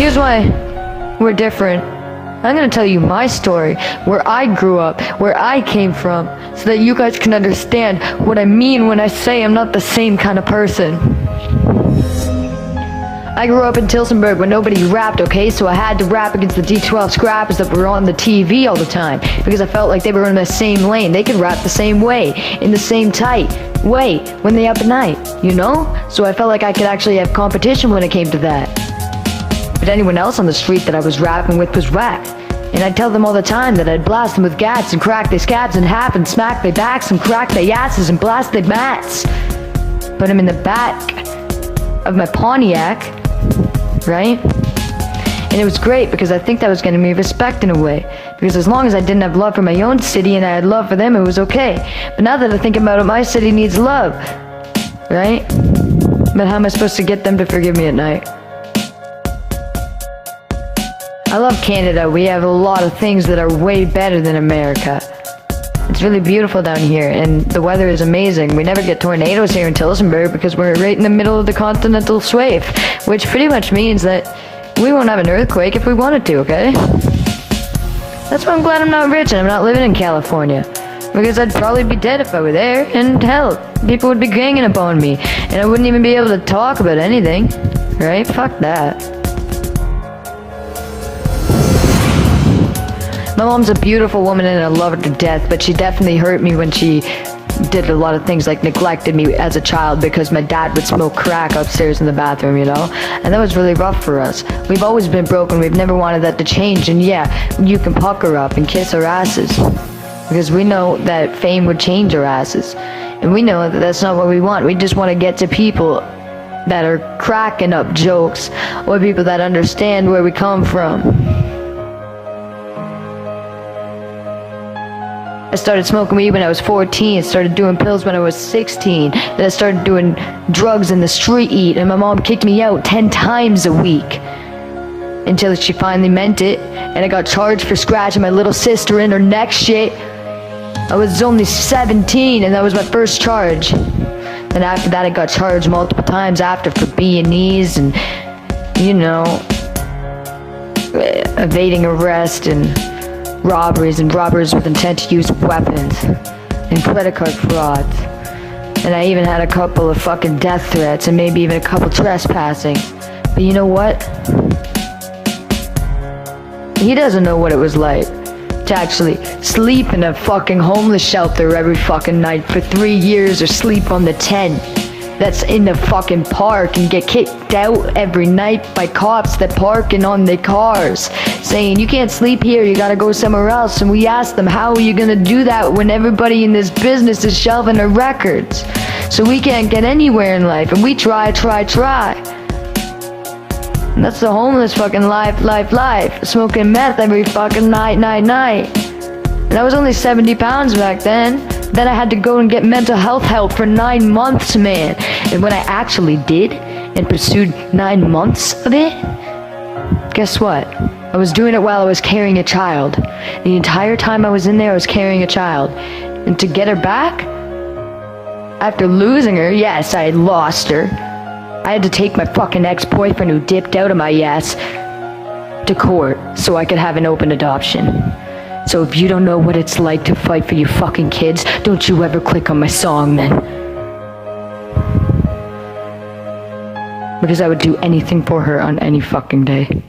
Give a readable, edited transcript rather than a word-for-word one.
Here's why we're different. I'm gonna tell you my story, where I grew up, where I came from, so that you guys can understand what I mean when I say I'm not the same kind of person. I grew up in Tilsonburg when nobody rapped, okay? So I had to rap against the D12 scrappers that were on the TV all the time, because I felt like they were in the same lane. They could rap the same way, in the same tight way, when they up at night, you know? So I felt like I could actually have competition when it came to that. But anyone else on the street that I was rapping with was whack. And I'd tell them all the time that I'd blast them with gats and crack their scabs in half and smack their backs and crack their asses and blast their mats. Put them in the back of my Pontiac, right? And it was great because I think that was getting me respect in a way. Because as long as I didn't have love for my own city and I had love for them, it was okay. But now that I think about it, my city needs love, right? But how am I supposed to get them to forgive me at night? I love Canada. We have a lot of things that are way better than America. It's really beautiful down here, and the weather is amazing. We never get tornadoes here in Tilsonburg because we're right in the middle of the continental shelf, which pretty much means that we won't have an earthquake if we wanted to, okay? That's why I'm glad I'm not rich and I'm not living in California. Because I'd probably be dead if I were there, and hell, people would be ganging up on me, and I wouldn't even be able to talk about anything, right? Fuck that. My mom's a beautiful woman and I love her to death, but she definitely hurt me when she did a lot of things like neglected me as a child because my dad would smoke crack upstairs in the bathroom, you know? And that was really rough for us. We've always been broken, we've never wanted that to change, and yeah, you can pucker up and kiss our asses. Because we know that fame would change our asses. And we know that that's not what we want. We just want to get to people that are cracking up jokes, or people that understand where we come from. I started smoking weed when I was 14, started doing pills when I was 16, then I started doing drugs in the street, and my mom kicked me out 10 times a week. Until she finally meant it, and I got charged for scratching my little sister in her neck shit. I was only 17, and that was my first charge. Then after that I got charged multiple times after for B&Es and, you know, evading arrest and robberies and robbers with intent to use weapons and credit card frauds. And I even had a couple of fucking death threats and maybe even a couple trespassing. But you know what? He doesn't know what it was like to actually sleep in a fucking homeless shelter every fucking night for 3 years, or sleep on the tent that's in the fucking park and get kicked out every night by cops that parking on their cars saying you can't sleep here, you gotta go somewhere else. And we asked them, how are you gonna do that when everybody in this business is shelving their records? So we can't get anywhere in life, and we try. And that's the homeless fucking life. Smoking meth every fucking night. And I was only 70 pounds back then. Then I had to go and get mental health help for 9 months, man. And when I actually did and pursued 9 months of it, guess what? I was doing it while I was carrying a child. The entire time I was in there, I was carrying a child. And to get her back, after losing her, yes, I had lost her. I had to take my fucking ex-boyfriend who dipped out of my ass to court so I could have an open adoption. So if you don't know what it's like to fight for your fucking kids, don't you ever click on my song then. Because I would do anything for her on any fucking day.